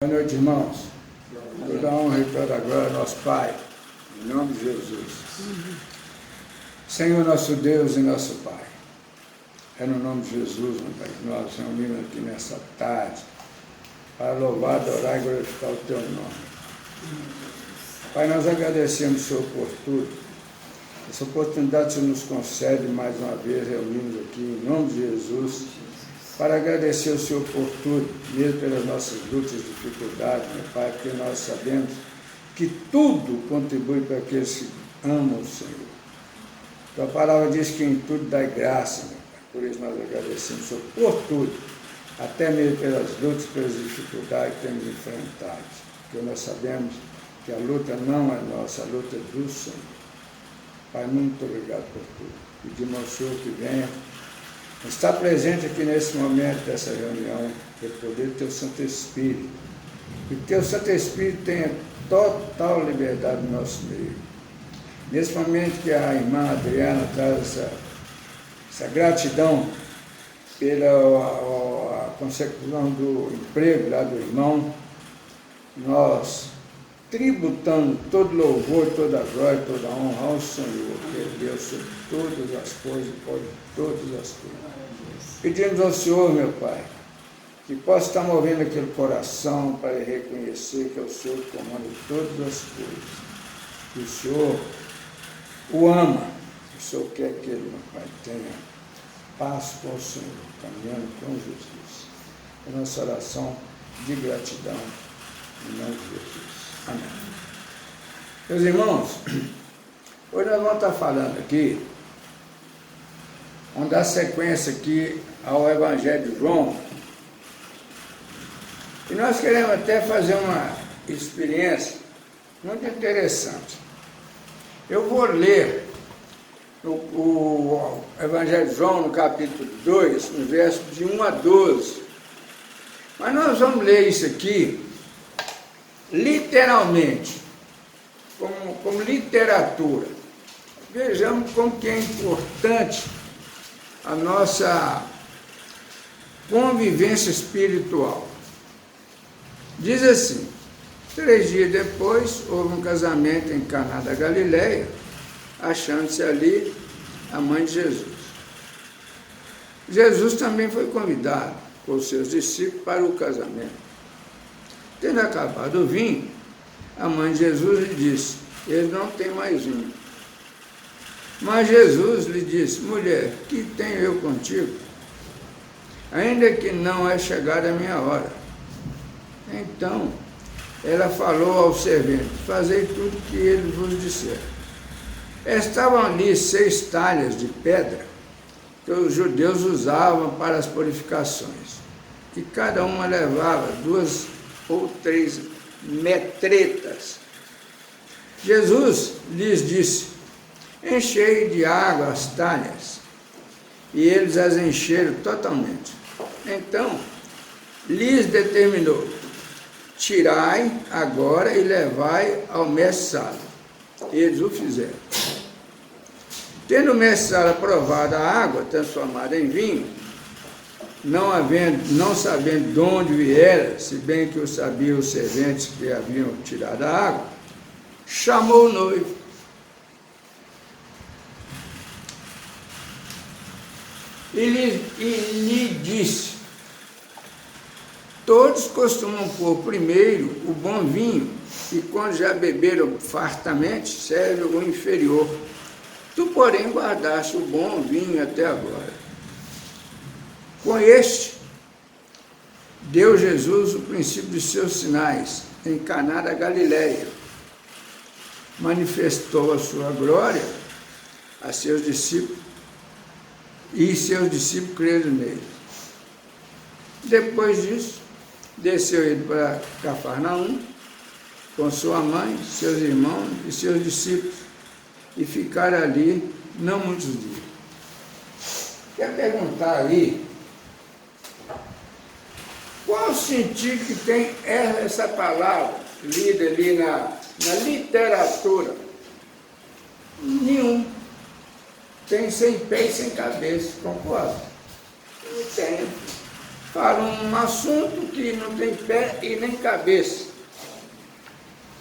Boa noite, irmãos. Toda a honra e toda a glória ao nosso Pai, em nome de Jesus. Senhor, nosso Deus e nosso Pai, é no nome de Jesus, meu Pai, que nós reunimos aqui nessa tarde para louvar, adorar e glorificar o Teu nome. Pai, nós agradecemos o Senhor por tudo. Essa oportunidade que o Senhor nos concede mais uma vez, reunimos aqui em nome de Jesus, para agradecer o Senhor por tudo, mesmo pelas nossas lutas e dificuldades, meu Pai, porque nós sabemos que tudo contribui para aqueles que amam o Senhor. Tua palavra diz que em tudo dá graça, meu Pai, por isso nós agradecemos o Senhor por tudo, até mesmo pelas lutas, pelas dificuldades que temos enfrentado, porque nós sabemos que a luta não é nossa, a luta é do Senhor. Pai, muito obrigado por tudo. Pedimos ao Senhor que venha está presente aqui nesse momento dessa reunião, pelo poder do Teu Santo Espírito. Que o Teu Santo Espírito tenha total liberdade no nosso meio. Nesse momento que a irmã Adriana traz essa gratidão pela consecução do emprego lá do irmão, nós tributando todo louvor, toda glória, toda honra ao Senhor, que é Deus sobre todas as coisas, pode todas as coisas. Pedimos ao Senhor, meu Pai, que possa estar movendo aquele coração para reconhecer que é o Senhor que comanda todas as coisas, que o Senhor o ama, que o Senhor quer que ele, meu Pai, tenha paz com o Senhor, caminhando com Jesus. É nossa oração de gratidão, em nome de Jesus. Amém. Meus irmãos, hoje nós vamos estar falando aqui, vamos dar sequência aqui ao Evangelho de João, e nós queremos até fazer uma experiência muito interessante. Eu vou ler o Evangelho de João no capítulo 2, no verso de 1 a 12, mas nós vamos ler isso aqui literalmente, como literatura. Vejamos como que é importante a nossa convivência espiritual. Diz assim: 3 dias depois, houve um casamento em Caná da Galileia, achando-se ali a mãe de Jesus. Jesus também foi convidado com os seus discípulos para o casamento. Tendo acabado o vinho, a mãe de Jesus lhe disse: eles não têm mais vinho. Mas Jesus lhe disse: mulher, que tenho eu contigo? Ainda que não é chegada a minha hora. Então ela falou ao servente: fazei tudo o que ele vos disser. Estavam ali 6 talhas de pedra que os judeus usavam para as purificações, e cada uma levava 2 ou 3 metretas. Jesus lhes disse: enchei de água as talhas, e eles as encheram totalmente. Então lhes determinou: tirai agora e levai ao mestre-sala. Eles o fizeram. Tendo o mestre-sala provado a água transformada em vinho, não sabendo de onde viera, se bem que o sabiam os serventes que haviam tirado a água, chamou o noivo. E lhe disse: todos costumam pôr primeiro o bom vinho, e quando já beberam fartamente, serve o inferior. Tu, porém, guardaste o bom vinho até agora. Com este, deu Jesus o princípio de seus sinais em Caná da Galileia. Manifestou a sua glória a seus discípulos, e seus discípulos creram nele. Depois disso, desceu ele para Cafarnaum, com sua mãe, seus irmãos e seus discípulos, e ficaram ali não muitos dias. Quer perguntar aí, qual o sentido que tem essa palavra lida ali na literatura? Nenhum. Tem sem pé e sem cabeça, concorda? Não tem. fala um assunto que não tem pé e nem cabeça.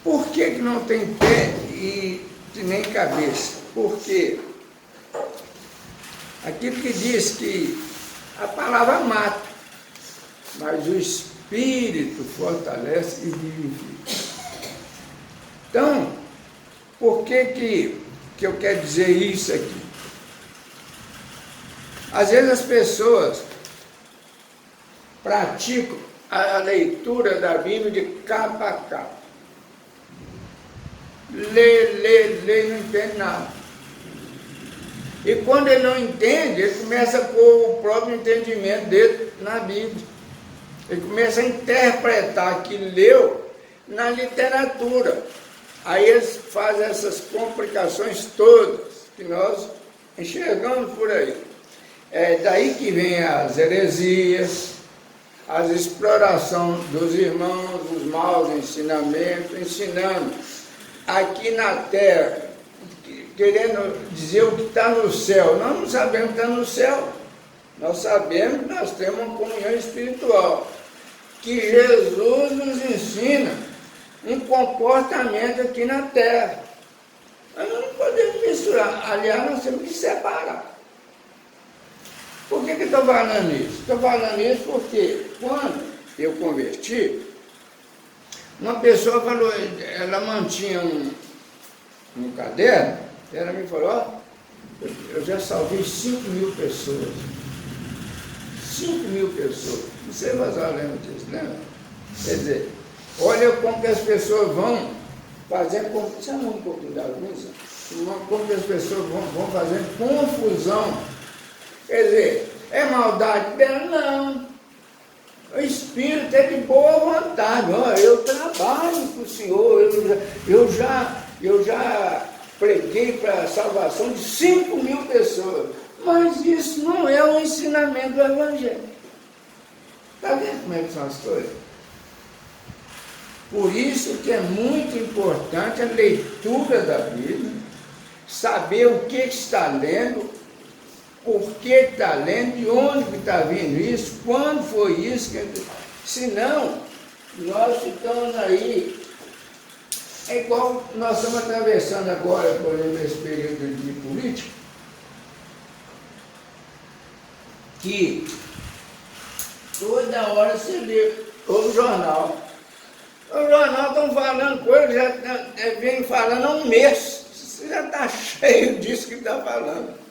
Por que não tem pé e nem cabeça? Porque aquilo que diz que a palavra mata, mas o Espírito fortalece e vivifica. Então, por que eu quero dizer isso aqui? Às vezes as pessoas praticam a leitura da Bíblia de capa a capa. Lê, não entende nada. E quando ele não entende, ele começa a pôr o próprio entendimento dele na Bíblia. Ele começa a interpretar o que leu na literatura. Aí eles fazem essas complicações todas que nós enxergamos por aí. É daí que vem as heresias, as explorações dos irmãos, os maus ensinamentos, ensinando aqui na terra, querendo dizer o que está no céu. Nós não sabemos o que está no céu. Nós sabemos que nós temos uma comunhão espiritual, que Jesus nos ensina um comportamento aqui na terra. Mas nós não podemos misturar. Aliás, nós temos que separar. Por que estou falando isso? Estou falando isso porque quando eu converti, uma pessoa falou, ela mantinha um caderno, ela me falou, ó, eu já salvei 5.000 pessoas. 5.000 pessoas. Não sei se você lembra disso, lembra? Quer dizer, olha como que as pessoas vão fazendo, chama um pouquinho da luz, como que as pessoas vão fazendo confusão. Quer dizer, é maldade dela? Não. O Espírito é de boa vontade. Ó, eu trabalho para o Senhor, eu já preguei para a salvação de 5.000 pessoas. Mas isso não é o ensinamento do Evangelho. Está vendo como é que são as coisas? Por isso que é muito importante a leitura da Bíblia, saber o que está lendo, por que está lendo, de onde que está vindo isso, quando foi isso, senão nós ficamos aí, é igual nós estamos atravessando agora, por exemplo, esse período de política, que toda hora você lê o jornal. O jornal estão falando coisas, já vem falando há um mês, você já está cheio disso que está falando.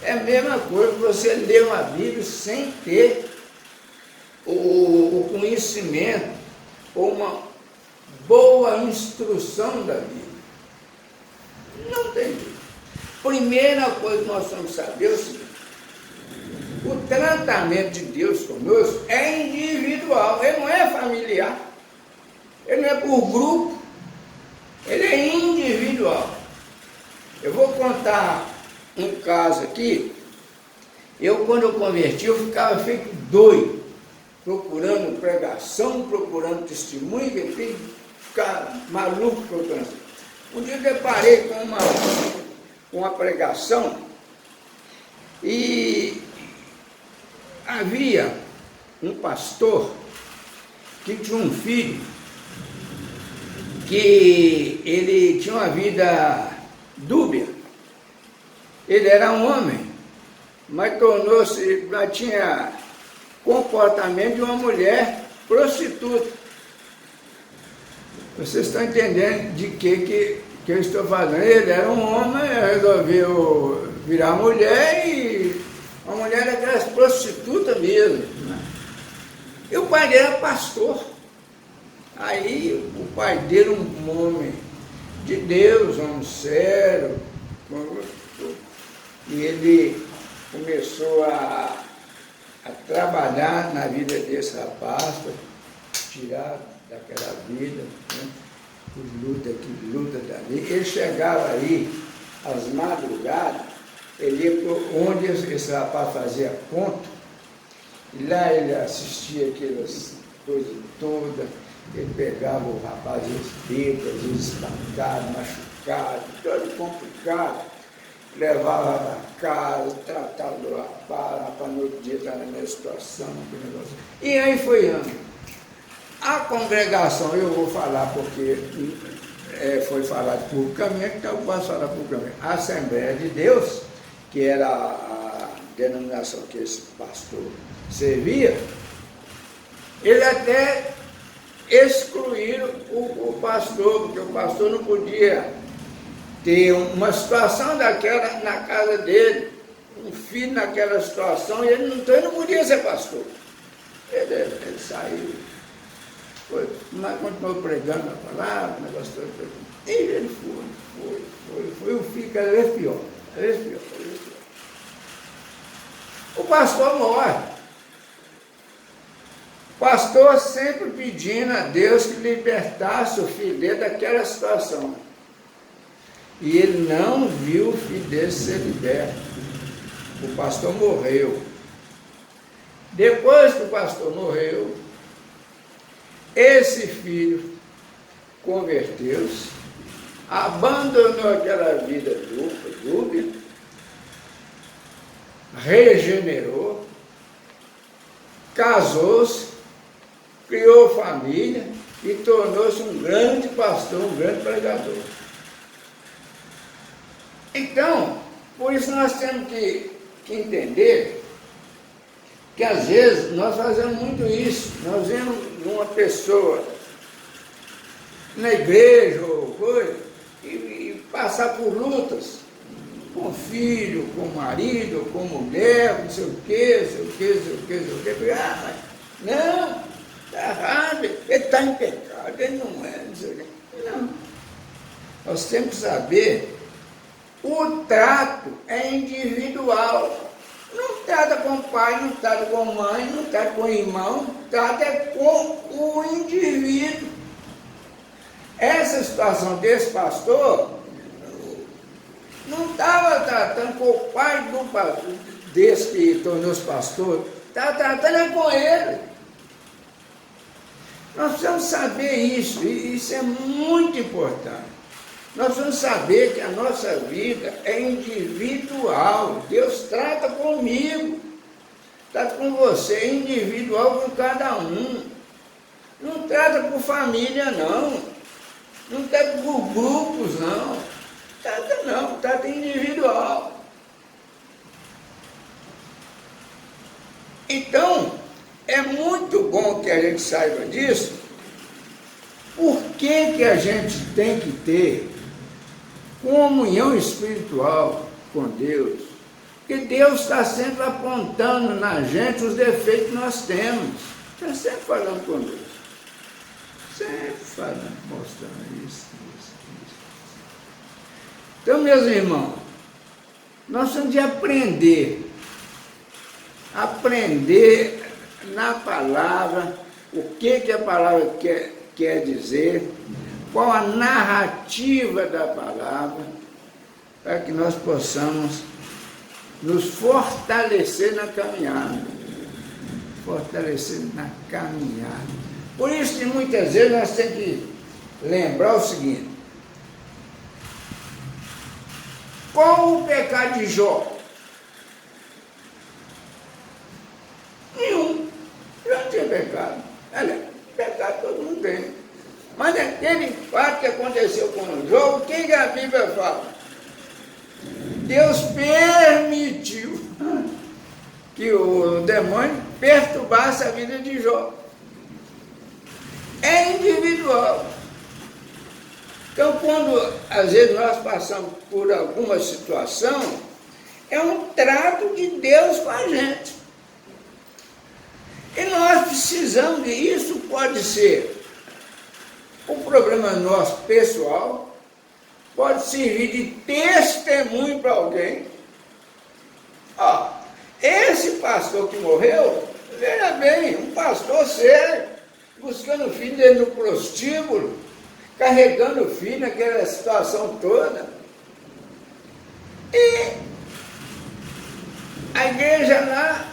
É a mesma coisa que você ler uma Bíblia sem ter o conhecimento ou uma boa instrução da Bíblia. Não tem jeito. Primeira coisa que nós temos que saber é o seguinte: o tratamento de Deus conosco é individual, ele não é familiar, ele não é por grupo, ele é individual. Eu vou contar um caso aqui. Quando eu converti, eu ficava feito doido, procurando pregação, procurando testemunho, que tem que ficar maluco procurando. Um dia eu deparei com uma pregação e havia um pastor que tinha um filho que ele tinha uma vida dúbia. Ele era um homem, mas tinha comportamento de uma mulher prostituta. Vocês estão entendendo de que eu estou falando? Ele era um homem, resolveu virar mulher e a mulher era aquelas prostitutas mesmo. Né? E o pai dele era pastor. Aí o pai dele, um homem de Deus, um homem sério, e ele começou a trabalhar na vida desse rapaz, para tirar daquela vida, né? Luta aqui, luta dali. Ele chegava aí às madrugadas, ele ia para onde esse rapaz fazia ponto, e lá ele assistia aquelas coisas todas, ele pegava o rapaz, os dedos, às vezes espancado, machucado, todo complicado, levava para casa, tratava do rapaz, para no outro dia estar na mesma situação, e aí foi ano. A congregação, eu vou falar porque foi falado publicamente, então eu posso falar publicamente. A Assembleia de Deus, que era a denominação que esse pastor servia, ele até excluíram o pastor, porque o pastor não podia ter uma situação daquela na casa dele, um filho naquela situação, e ele não podia ser pastor. Ele saiu, mas continuou pregando a palavra, o negócio todo. E ele foi, o filho cada vez pior. O pastor morre. O pastor sempre pedindo a Deus que libertasse o filho dele daquela situação. E ele não viu o filho dele ser liberto. O pastor morreu. Depois que o pastor morreu, esse filho converteu-se, abandonou aquela vida dúbia, regenerou, casou-se, criou família e tornou-se um grande pastor, um grande pregador. Então, por isso nós temos que entender que às vezes nós fazemos muito isso. Nós vemos uma pessoa na igreja ou coisa e passar por lutas com filho, com marido, com mulher, não sei o quê. Ah, mas não, está errado, ele está em pecado, ele não é, não sei o quê. Não. Nós temos que saber, o trato é individual. Não trata com o pai, não trata com a mãe, não trata com o irmão, trata com o indivíduo. Essa situação desse pastor não estava tratando com o pai desse que tornou-se pastor, estava tratando com ele. Nós precisamos saber isso, e isso é muito importante. Nós precisamos saber que a nossa vida é individual. Deus trata comigo, trata com você, é individual com cada um. Não trata por família, não. Não trata por grupos, não. Trata individual. Então, é muito bom que a gente saiba disso. Por que a gente tem que ter comunhão espiritual com Deus? Porque Deus está sempre apontando na gente os defeitos que nós temos. Está sempre falando conosco. Sempre falando, mostrando isso. Então, meus irmãos, nós temos de aprender na palavra, o que a palavra quer dizer, qual a narrativa da palavra, para que nós possamos nos fortalecer na caminhada. Por isso que muitas vezes nós temos que lembrar o seguinte: qual o pecado de Jó? Nenhum. Já não tinha pecado. Pecado todo mundo tem. Mas aquele fato que aconteceu com o Jó, o que a Bíblia fala? Deus permitiu que o demônio perturbasse a vida de Jó. É individual. Então, quando às vezes nós passamos por alguma situação, é um trato de Deus com a gente. E nós precisamos disso. Pode ser um problema nosso pessoal, pode servir de testemunho para alguém. Esse pastor que morreu, veja bem, um pastor sério, buscando o filho dele no prostíbulo, carregando o filho naquela situação toda. E a igreja lá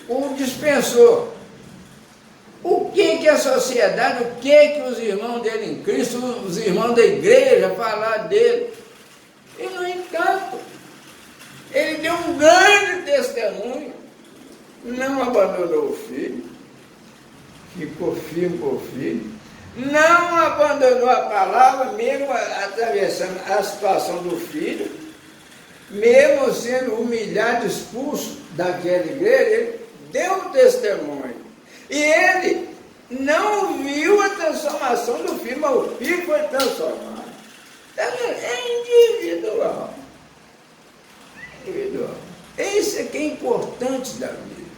o dispensou. O que a sociedade, o que os irmãos dele em Cristo, os irmãos da igreja falaram dele? E, no entanto, Ele deu um grande testemunho, não abandonou o filho, ficou firme com o filho, não abandonou a palavra, mesmo atravessando a situação do filho, mesmo sendo humilhado, expulso daquela igreja, ele deu um testemunho. E ele não viu a transformação do filho, mas o filho foi transformado. É individual. Individual. Isso é que é importante da vida.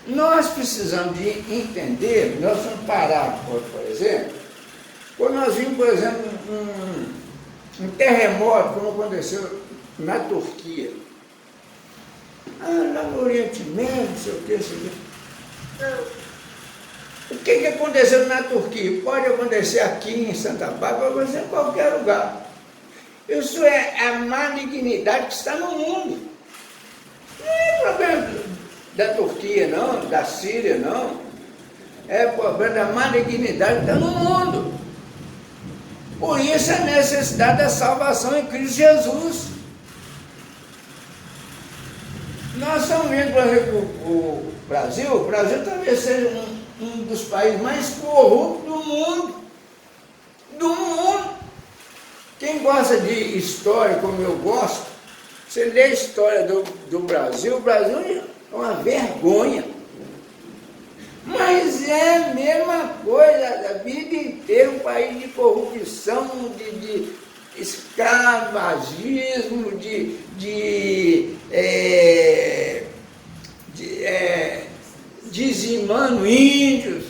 Nós precisamos de entender, nós vamos parar, por exemplo, quando nós vimos, por exemplo, um terremoto, como aconteceu na Turquia. Lá no Oriente Médio, não sei o que, sei o que. O que aconteceu na Turquia? Pode acontecer aqui em Santa Bárbara, pode acontecer em qualquer lugar. Isso é a malignidade que está no mundo. Não é problema da Turquia, não, da Síria, não. É problema da malignidade que está no mundo. Por isso a necessidade da salvação em Cristo Jesus. Nós estamos vendo, por exemplo, o Brasil talvez seja um dos países mais corruptos do mundo. Do mundo. Quem gosta de história, como eu gosto, você lê a história do Brasil, o Brasil é uma vergonha. Mas é a mesma coisa, a vida inteira, um país de corrupção, de escravagismo, dizimando índios.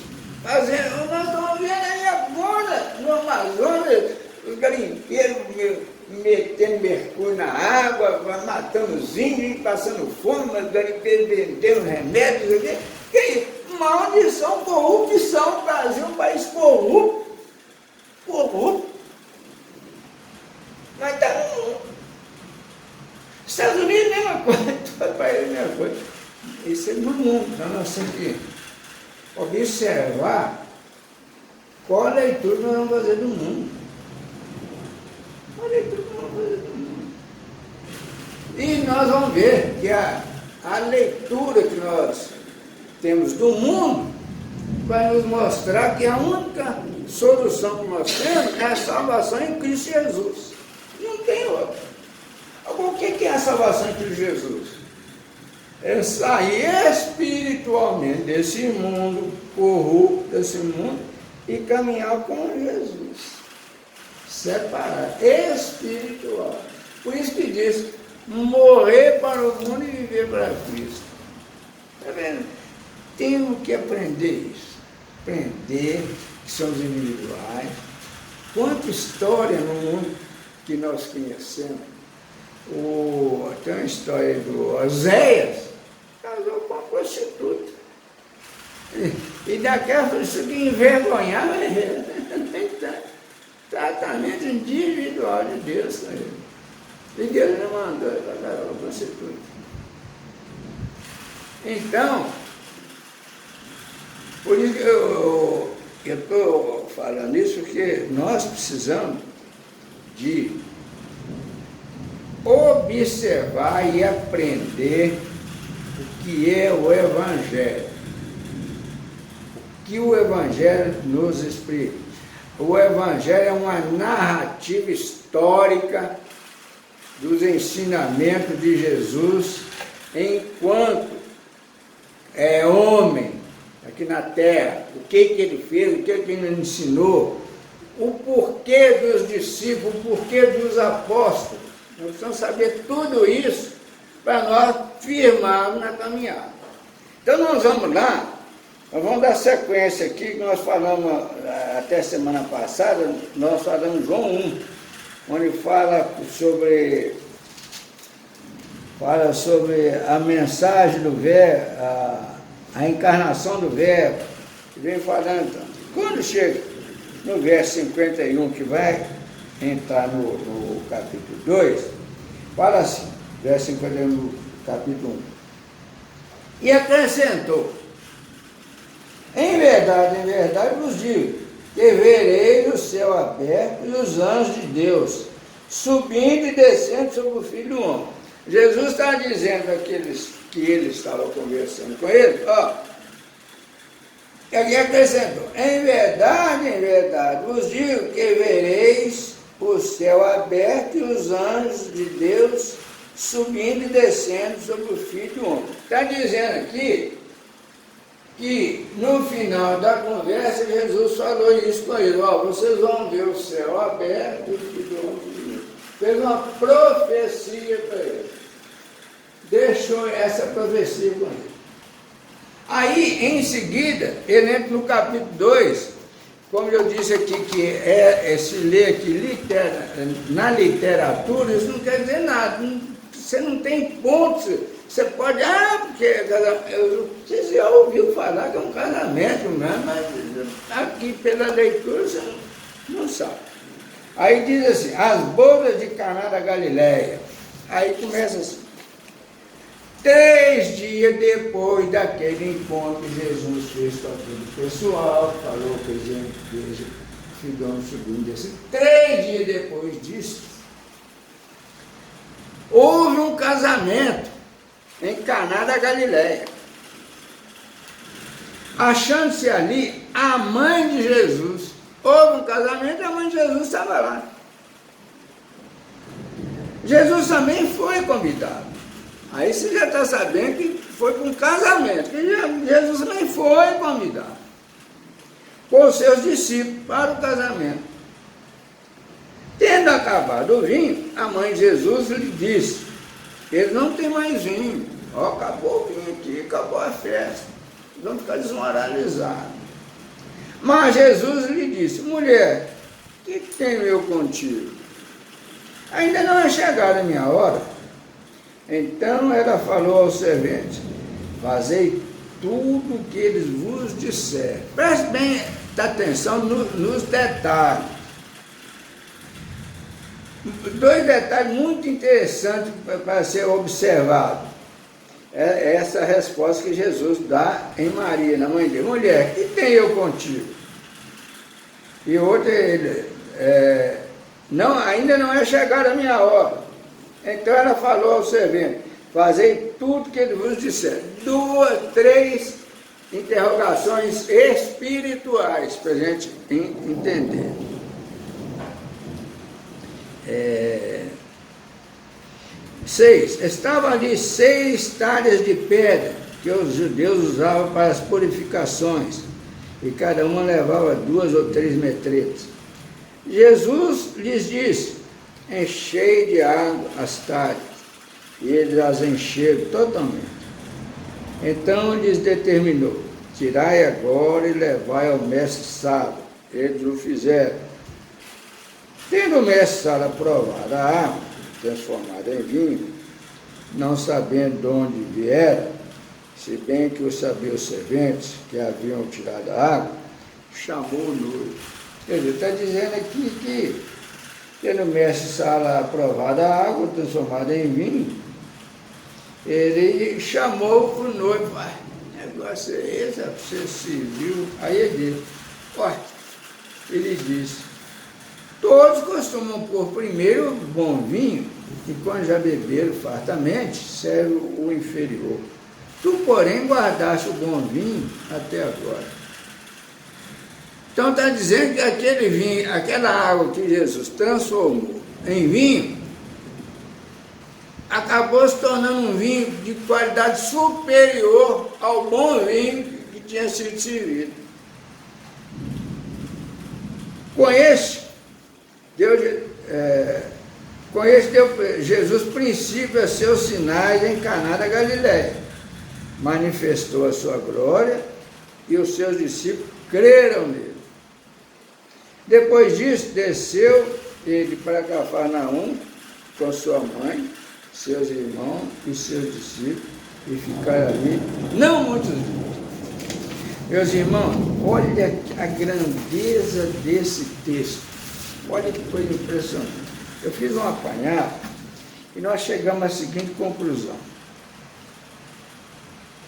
Nós estamos vendo aí agora, no Amazonas, os garimpeiros metendo mercúrio na água, matando os índios, passando fome, os garimpeiros vendendo remédios, que maldição, corrupção. O Brasil é um país corrupto. Corrupto. Mas está no mundo. Estados Unidos, mesma coisa, todo país, mesma coisa. Isso é no mundo. Então nós temos que observar qual a leitura nós vamos fazer do mundo. Qual a leitura nós vamos fazer do mundo. E nós vamos ver que a leitura que nós temos do mundo vai nos mostrar que a única solução que nós temos é a salvação em Cristo Jesus. Não tem outra. Agora, o que é a salvação em Cristo Jesus? É sair espiritualmente desse mundo corrupto, desse mundo, e caminhar com Jesus. Separar, espiritual. Por isso que diz, morrer para o mundo e viver para Cristo. Está vendo? Temos que aprender isso. Aprender que somos individuais. Quanta história no mundo que nós conhecemos. Tem uma história do Oséias, casou com uma prostituta. E daquela prostituta envergonhava ele. Tem tratamento individual de Deus com ele. E Deus não mandou ele para casar com uma prostituta. Então, por isso que eu estou falando isso, porque nós precisamos de observar e aprender o que é o Evangelho. O que o Evangelho nos explica. O Evangelho é uma narrativa histórica dos ensinamentos de Jesus enquanto é homem aqui na terra, o que ele fez, o que ele ensinou, o porquê dos discípulos, o porquê dos apóstolos. Nós precisamos saber tudo isso para nós firmarmos na caminhada. Então nós vamos lá, nós vamos dar sequência aqui, que nós falamos até semana passada, nós falamos João 1, onde fala sobre a mensagem do Verbo, a encarnação do Verbo, que vem falando. Então, quando chega no verso 51, que vai entrar no capítulo 2, fala assim, verso 51 do capítulo 1. E acrescentou, em verdade vos digo, que verei o céu aberto e os anjos de Deus, subindo e descendo sobre o Filho do Homem. Jesus está dizendo àqueles que ele estava conversando com ele, ó, ele acrescentou, em verdade, vos digo que vereis o céu aberto e os anjos de Deus subindo e descendo sobre o Filho do Homem. Está dizendo aqui que no final da conversa Jesus falou isso com ele, ó, vocês vão ver o céu aberto e o Filho do Homem. Fez uma profecia para ele. Deixou essa profecia com ele. Aí, em seguida, ele entra no capítulo 2, como eu disse aqui, que se lê aqui na literatura, isso não quer dizer nada. Você não tem pontos. Você pode, porque você já ouviu falar que é um casamento mesmo, mas aqui pela leitura você não sabe. Aí diz assim, as bodas de Caná da Galileia. Aí começa assim. 3 dias depois daquele encontro que Jesus fez com aquele pessoal, falou que eles ficam subindo assim. 3 dias depois disso, houve um casamento em Caná da Galileia. Achando-se ali a mãe de Jesus. Houve um casamento e a mãe de Jesus estava lá. Jesus também foi convidado. Aí você já está sabendo que foi para um casamento, que Jesus também foi convidado com os seus discípulos para o casamento. Tendo acabado o vinho, a mãe de Jesus lhe disse, ele não tem mais vinho, ó, acabou o vinho aqui, acabou a festa, vamos ficar desmoralizados. Mas Jesus lhe disse, mulher, o que tenho eu contigo? Ainda não é chegada a minha hora. Então ela falou aos serventes, fazei tudo o que eles vos disserem. Preste bem atenção nos detalhes. 2 detalhes muito interessantes para ser observado. É essa resposta que Jesus dá em Maria, na mãe dele. Mulher, o que tenho eu contigo? E outra, ainda não é chegada a minha hora. Então ela falou ao servente, fazei tudo que ele vos disser. 2, 3 interrogações espirituais para a gente entender. 6. Estavam ali 6 talhas de pedra que os judeus usavam para as purificações, e cada uma levava 2 ou 3 metretas. Jesus lhes disse, enchei de água as talhas, e eles as encheram totalmente. Então lhes determinou, tirai agora e levai ao mestre Sala. Eles o fizeram. Tendo o mestre Sala provado a água, transformada em vinho, não sabendo de onde viera, se bem que o sabiam os serventes que haviam tirado a água, chamou o noivo. Ele está dizendo aqui que tendo o mestre Sala aprovado a água, transformada em vinho, ele chamou o noivo, negócio é esse, você se viu? Aí ele disse, ele disse, todos costumam pôr primeiro o bom vinho, e quando já beberam fartamente, serve o inferior. Tu, porém, guardaste o bom vinho até agora. Então está dizendo que aquele vinho, aquela água que Jesus transformou em vinho, acabou se tornando um vinho de qualidade superior ao bom vinho que tinha sido servido. Com esse, deu Jesus princípio a seus sinais em Caná da Galileia. Manifestou a sua glória e os seus discípulos creram nele. Depois disso, desceu ele para Cafarnaum com sua mãe, seus irmãos e seus discípulos, e ficaram ali não muitos dias. Meus irmãos, olha a grandeza desse texto. Olha que coisa impressionante. Eu fiz um apanhado e nós chegamos à seguinte conclusão.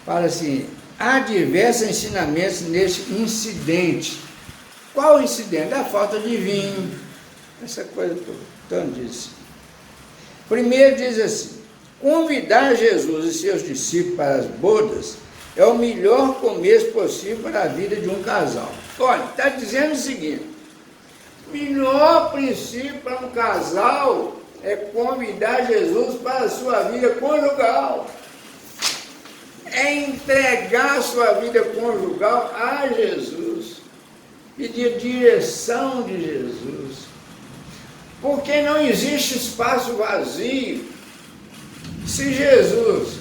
Fala assim, há diversos ensinamentos neste incidente. Qual o incidente? A falta de vinho, essa coisa toda. Então diz. Primeiro diz assim, Convidar Jesus e seus discípulos para as bodas é o melhor começo possível para a vida de um casal. Olha, está dizendo o seguinte: o melhor princípio para um casal é convidar Jesus para a sua vida conjugal. É entregar a sua vida conjugal a Jesus. Pedir direção de Jesus. Porque não existe espaço vazio. Se Jesus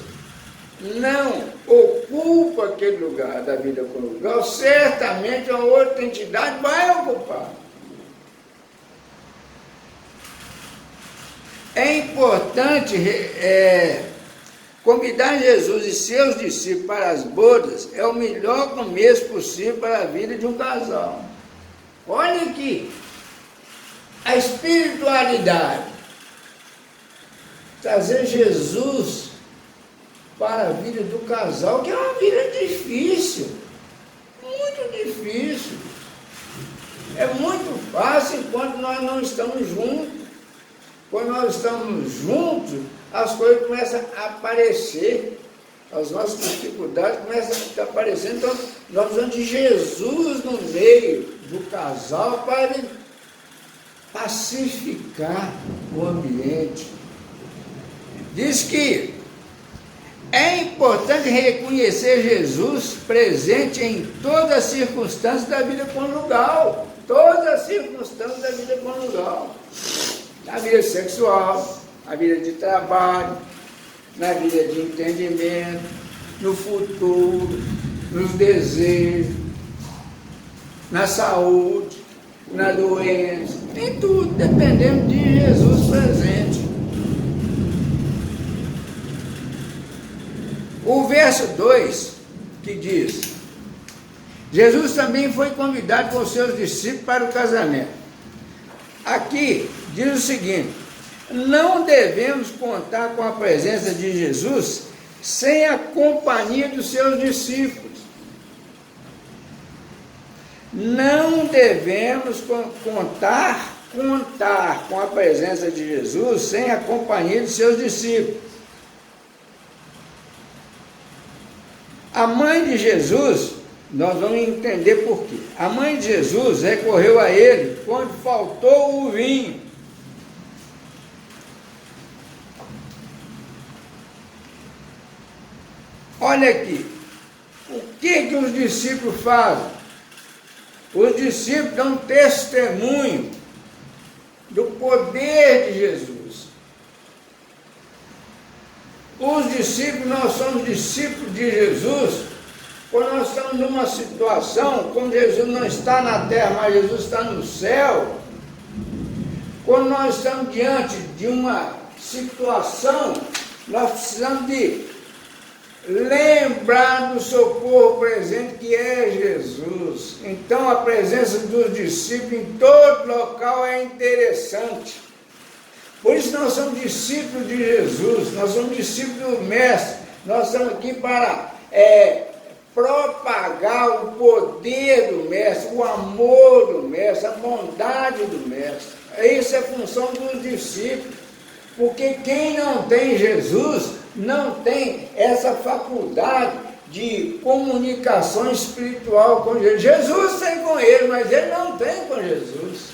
não ocupa aquele lugar da vida conjugal, certamente uma outra entidade vai ocupar. É importante convidar Jesus e seus discípulos para as bodas, é o melhor começo possível para a vida de um casal. Olha aqui, a espiritualidade, trazer Jesus para a vida do casal, que é uma vida difícil, muito difícil. É muito fácil enquanto nós não estamos juntos. Quando nós estamos juntos, as coisas começam a aparecer, as nossas dificuldades começam a aparecer. Então, nós precisamos de Jesus no meio do casal para ele pacificar o ambiente. Diz que é importante reconhecer Jesus presente em todas as circunstâncias da vida conjugal. Todas as circunstâncias da vida conjugal. Na vida sexual, na vida de trabalho, na vida de entendimento, no futuro, nos desejos, na saúde, na doença, em tudo, dependendo de Jesus presente. O verso 2, que diz: Jesus também foi convidado com seus discípulos para o casamento. Aqui diz o seguinte: não devemos contar com a presença de Jesus sem a companhia dos seus discípulos. Não devemos contar com a presença de Jesus sem a companhia dos seus discípulos. A mãe de Jesus, nós vamos entender por quê. A mãe de Jesus recorreu a ele quando faltou o vinho. Olha aqui, o que os discípulos fazem? Os discípulos dão testemunho do poder de Jesus. Os discípulos, nós somos discípulos de Jesus quando nós estamos numa situação, quando Jesus não está na terra, mas Jesus está no céu. Quando nós estamos diante de uma situação, nós precisamos de lembrar do socorro presente que é Jesus. Então a presença dos discípulos em todo local é interessante. Por isso nós somos discípulos de Jesus, nós somos discípulos do Mestre. Nós estamos aqui para propagar o poder do Mestre, o amor do Mestre, a bondade do Mestre. Essa é a função dos discípulos. Porque quem não tem Jesus não tem essa faculdade de comunicação espiritual com Jesus. Jesus tem com ele, mas ele não tem com Jesus.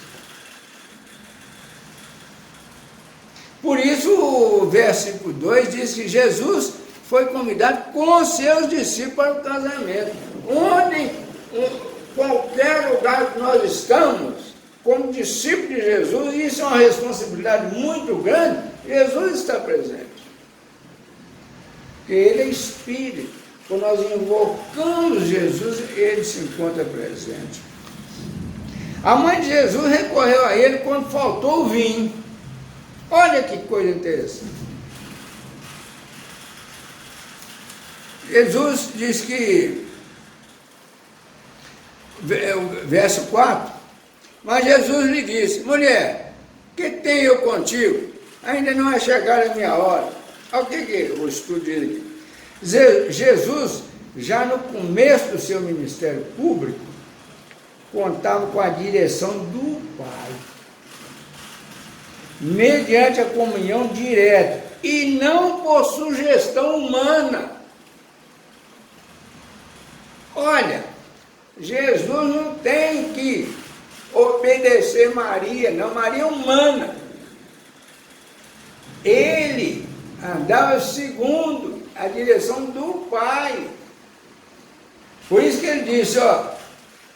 Por isso o versículo 2 diz que Jesus foi convidado com seus discípulos para o casamento. Onde, em qualquer lugar que nós estamos, como discípulos de Jesus, isso é uma responsabilidade muito grande, Jesus está presente. Porque ele é Espírito. Quando nós invocamos Jesus, ele se encontra presente. A mãe de Jesus recorreu a ele quando faltou o vinho. Olha que coisa interessante. Jesus diz que, verso 4, mas Jesus lhe disse: mulher, que tenho eu contigo? Ainda não é chegada a minha hora. Olha o que o estudo diz aqui. Jesus, já no começo do seu ministério público, contava com a direção do Pai, mediante a comunhão direta e não por sugestão humana. Olha, Jesus não tem que obedecer Maria, não, Maria é humana. Ele andava segundo a direção do Pai. Por isso que ele disse, ó,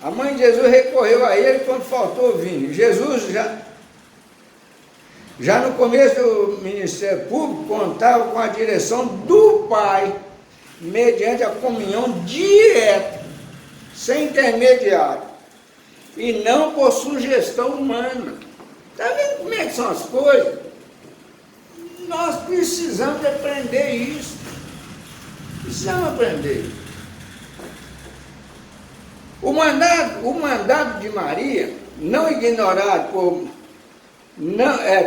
a mãe de Jesus recorreu a ele quando faltou vinho. Jesus já no começo do ministério público contava com a direção do Pai, mediante a comunhão direta, sem intermediário, e não por sugestão humana. Está vendo como é que são as coisas? Nós precisamos aprender isso. Precisamos aprender. O mandado de Maria, não ignorado por... Não, é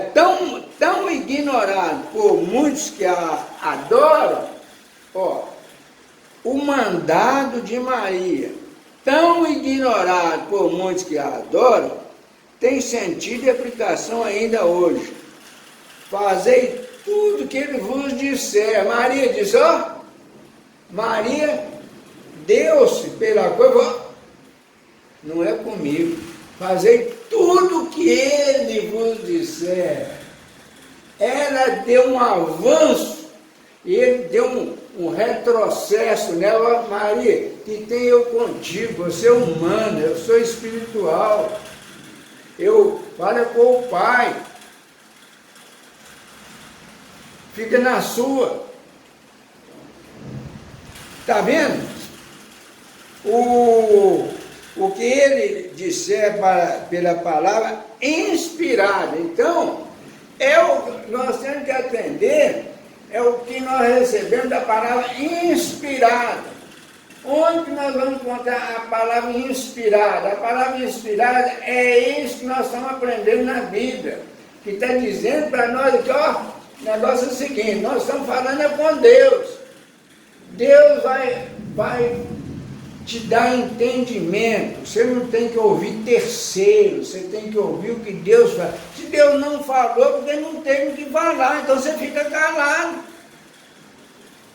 tão ignorado por muitos que a adoram, ó, o mandado de Maria, tão ignorado por muitos que a adoram, tem sentido e aplicação ainda hoje. Fazei tudo que ele vos disser. Maria disse, ó, Maria deu-se pela coisa, não é comigo. Fazei tudo que ele vos disser. Ela deu um avanço e ele deu um retrocesso nela. Maria, que tem eu contigo, você é humana, eu sou espiritual. Eu falo com o Pai. Fica na sua. Está vendo? O que ele disser pela palavra inspirada. Então, nós temos que atender é o que nós recebemos da palavra inspirada. Onde nós vamos encontrar a palavra inspirada? A palavra inspirada é isso que nós estamos aprendendo na Bíblia, que está dizendo para nós aqui, ó, o negócio é o seguinte, nós estamos falando com Deus. Deus vai te dar entendimento. Você não tem que ouvir terceiros, você tem que ouvir o que Deus fala. Se Deus não falou, porque não tem o que falar, então você fica calado.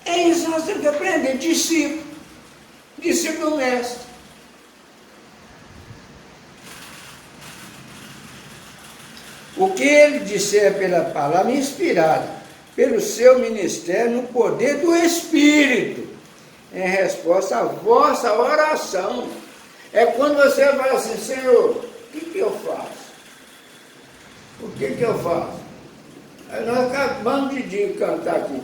É isso que nós temos que aprender, discípulo do mestre. O que ele disser pela palavra inspirada, pelo seu ministério, no poder do Espírito, em resposta à vossa oração. É quando você fala assim, Senhor, o que eu faço? O que eu faço? Aí nós acabamos de cantar aqui.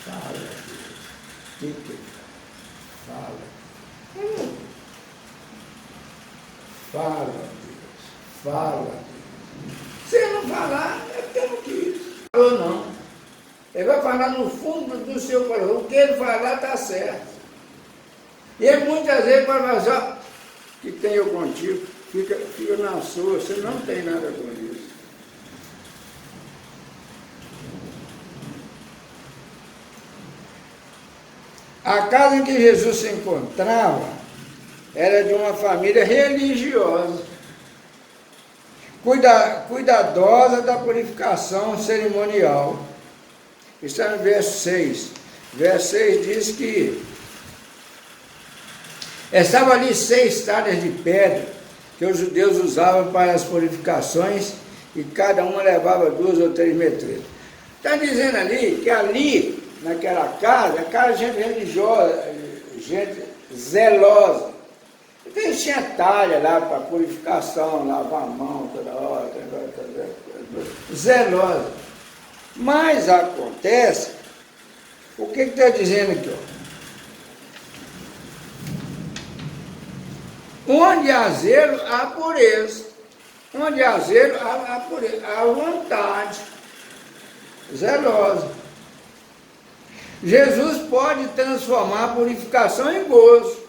Fala, Deus. O que fala? Fala, Deus. Fala, Deus. Se ele não falar, é porque não quis. Falou não. Ele vai falar no fundo do seu coração. O que ele falar está certo. E ele muitas vezes vai falar assim, ó, que tem eu contigo, fica na sua, você não tem nada com isso. A casa em que Jesus se encontrava era de uma família religiosa, cuidadosa da purificação cerimonial. Está no verso 6. Verso 6 diz que estavam ali 6 talhas de pedra que os judeus usavam para as purificações e cada uma levava 2 ou 3 metros. Está dizendo ali que ali, naquela casa gente religiosa, gente zelosa. Então eles tinham talha lá para purificação, lavar a mão toda hora, zelosa. Mas acontece, o que está dizendo aqui? Ó? Onde há zelo, há pureza. Onde há zelo, há pureza, há vontade zelosa. Jesus pode transformar a purificação em gozo.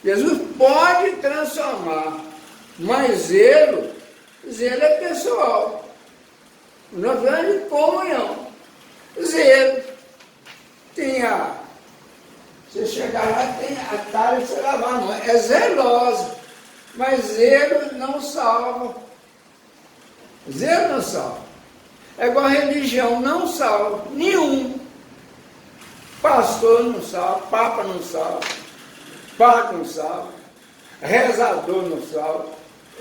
Jesus pode transformar, mas zelo é pessoal. Nós vamos de comunhão. Zelo. Você chegar lá, tem a talha de você lavar a mão. É zelosa. Mas zelo não salva. Zelo não salva. É igual a religião, não salva. Nenhum. Pastor não salva, papa não salva, padre não salva, rezador não salva,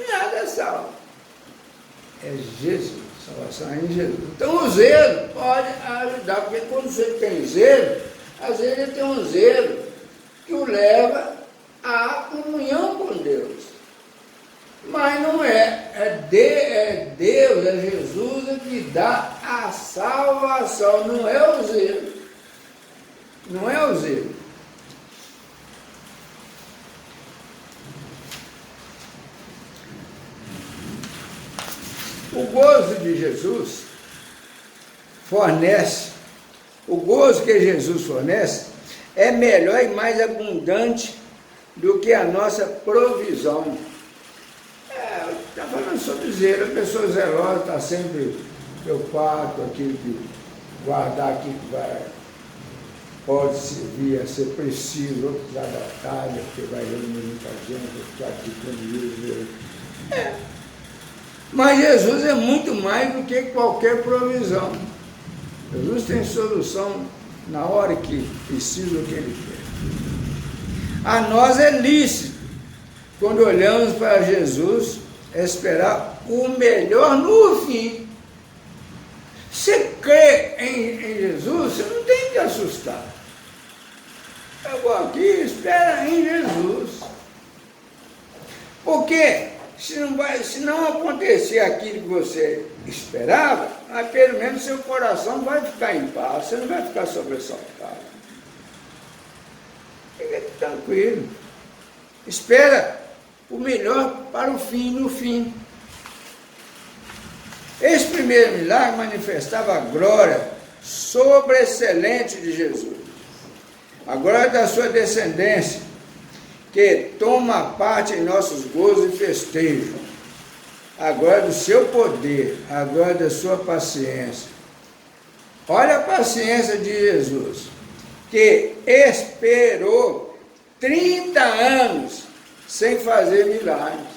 nada salva. É Jesus, salvação é em Jesus. Então o zelo pode ajudar, porque quando você tem zelo, às vezes ele tem um zelo que o leva à comunhão com Deus. Mas não é Deus, é Jesus que dá a salvação, não é o zelo. Não é o zelo. O gozo de Jesus fornece, o gozo que Jesus fornece é melhor e mais abundante do que a nossa provisão. Está falando sobre zelo, a pessoa zelosa está sempre preocupada com aquilo que guardar aquilo que pode servir a ser preciso, outro da batalha, porque vai reunir muita gente, ficar aqui com Mas Jesus é muito mais do que qualquer provisão. Jesus tem solução na hora que precisa, o que Ele quer. A nós é lícito, quando olhamos para Jesus, esperar o melhor no fim. Você crê em Jesus, você não tem que assustar. Eu vou aqui, espera em Jesus. Porque se não acontecer aquilo que você esperava, mas pelo menos seu coração vai ficar em paz, você não vai ficar sobressaltado. Fique tranquilo. Espera o melhor para o fim, no fim. Esse primeiro milagre manifestava a glória sobreexcelente de Jesus. A glória da sua descendência, que toma parte em nossos gozos e festejos. A glória do seu poder, a glória da sua paciência. Olha a paciência de Jesus, que esperou 30 anos sem fazer milagres.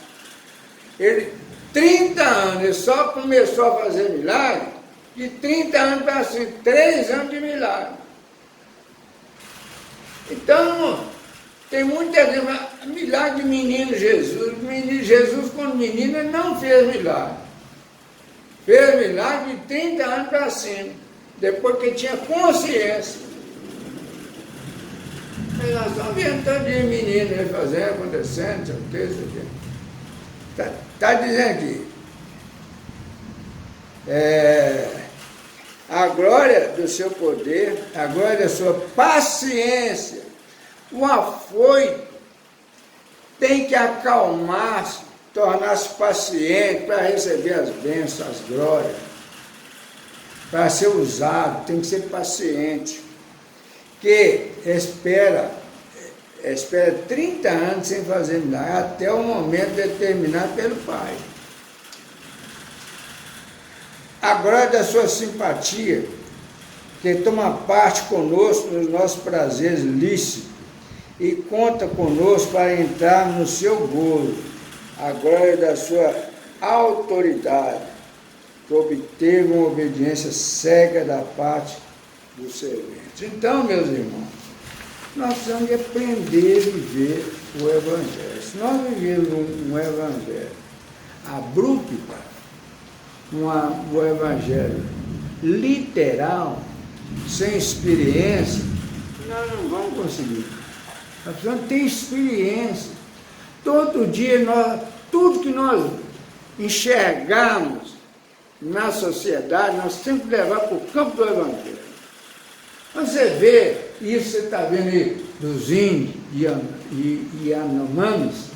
30 anos, ele só começou a fazer milagre de 30 anos para cima, 3 anos de milagre. Então, tem muita gente, milagre de menino Jesus. Jesus, quando menino, ele não fez milagre. Fez milagre de 30 anos para cima, depois que tinha consciência. Mas nós estamos vendo tanto de menino aí fazendo, acontecendo, sei o que, isso aqui. Está dizendo aqui, a glória do seu poder, a glória da sua paciência. O afoito tem que acalmar-se, tornar-se paciente para receber as bênçãos, as glórias. Para ser usado, tem que ser paciente. Que espera 30 anos sem fazer milagre, até o momento determinado pelo Pai. A glória da sua simpatia, que toma parte conosco nos nossos prazeres lícitos e conta conosco para entrar no seu gozo. A glória da sua autoridade, que obteve uma obediência cega da parte dos serventes. Então, meus irmãos, nós precisamos de aprender a viver o Evangelho. Se nós vivemos um Evangelho abrupto, o Evangelho literal, sem experiência, nós não vamos conseguir. Nós precisamos ter experiência. Todo dia, tudo que nós enxergamos na sociedade, nós temos que levar para o campo do Evangelho. Você vê, isso você está vendo aí, dos índios e Yanomamis,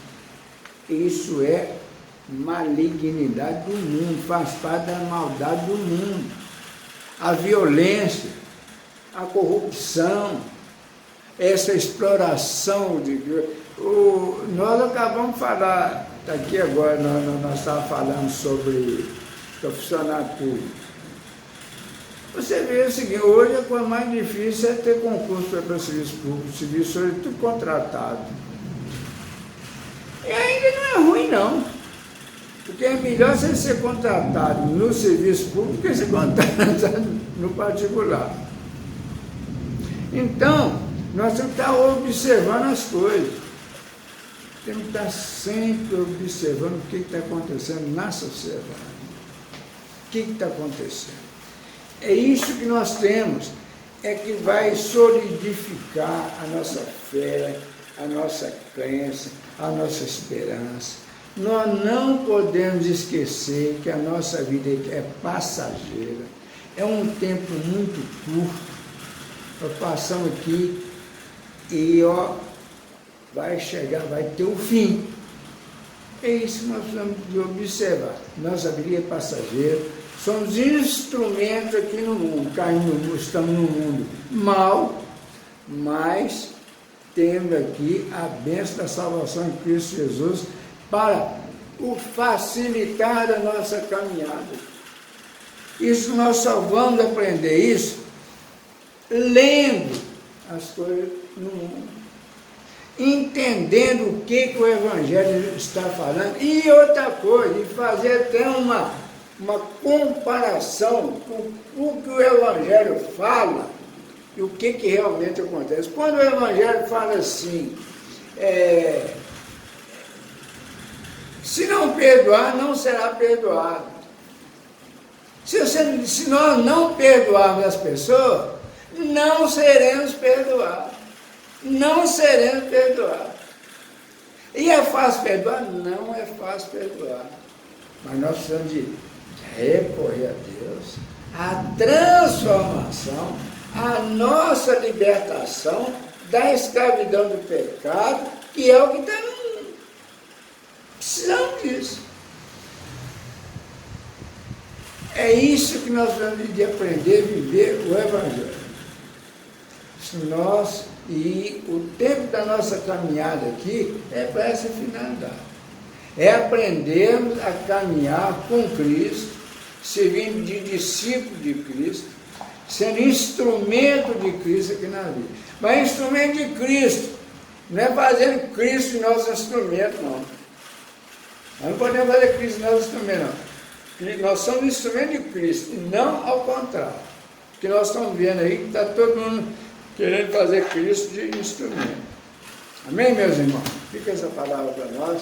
isso é malignidade do mundo, faz parte da maldade do mundo. A violência, a corrupção, essa exploração nós acabamos de falar, está aqui agora, nós estávamos falando sobre funcionário público. Você vê o seguinte, hoje a coisa mais difícil é ter concurso para serviço público, serviço é tudo contratado. E ainda não é ruim, não. Porque é melhor você ser contratado no serviço público que ser contratado no particular. Então, nós temos que estar observando as coisas. Temos que estar sempre observando o que está acontecendo na sociedade. O que está acontecendo? É isso que nós temos, é que vai solidificar a nossa fé, a nossa crença, a nossa esperança. Nós não podemos esquecer que a nossa vida é passageira, é um tempo muito curto. Nós passamos aqui e vai chegar, vai ter o fim. É isso que nós precisamos de observar. Nossa vida é passageira, somos instrumentos aqui no mundo, estamos no mundo mal, mas temos aqui a bênção da salvação em Cristo Jesus para o facilitar da nossa caminhada. Isso nós só vamos aprender isso lendo as coisas no mundo, entendendo o que o Evangelho está falando, e outra coisa, e fazer até uma comparação com o que o Evangelho fala e o que realmente acontece. Quando o Evangelho fala assim, se não perdoar, não será perdoado. Se nós não perdoarmos as pessoas, não seremos perdoados. Não seremos perdoados. E é fácil perdoar? Não é fácil perdoar. Mas nós precisamos de recorrer a Deus, a transformação, a nossa libertação da escravidão do pecado, que é o que está no mundo. Precisamos disso. É isso que nós vamos de aprender a viver o Evangelho. E o tempo da nossa caminhada aqui é para essa finalidade. É aprendermos a caminhar com Cristo, servindo de discípulo de Cristo, sendo instrumento de Cristo aqui na vida. Mas instrumento de Cristo, não é fazendo Cristo em nosso instrumento, não. Nós não podemos fazer Cristo em nosso instrumento, não. Nós somos instrumento de Cristo, e não ao contrário. Porque nós estamos vendo aí que está todo mundo querendo fazer Cristo de instrumento. Amém, meus irmãos? Fica essa palavra para nós,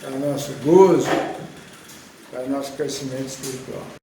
para o nosso gozo, para o nosso crescimento espiritual.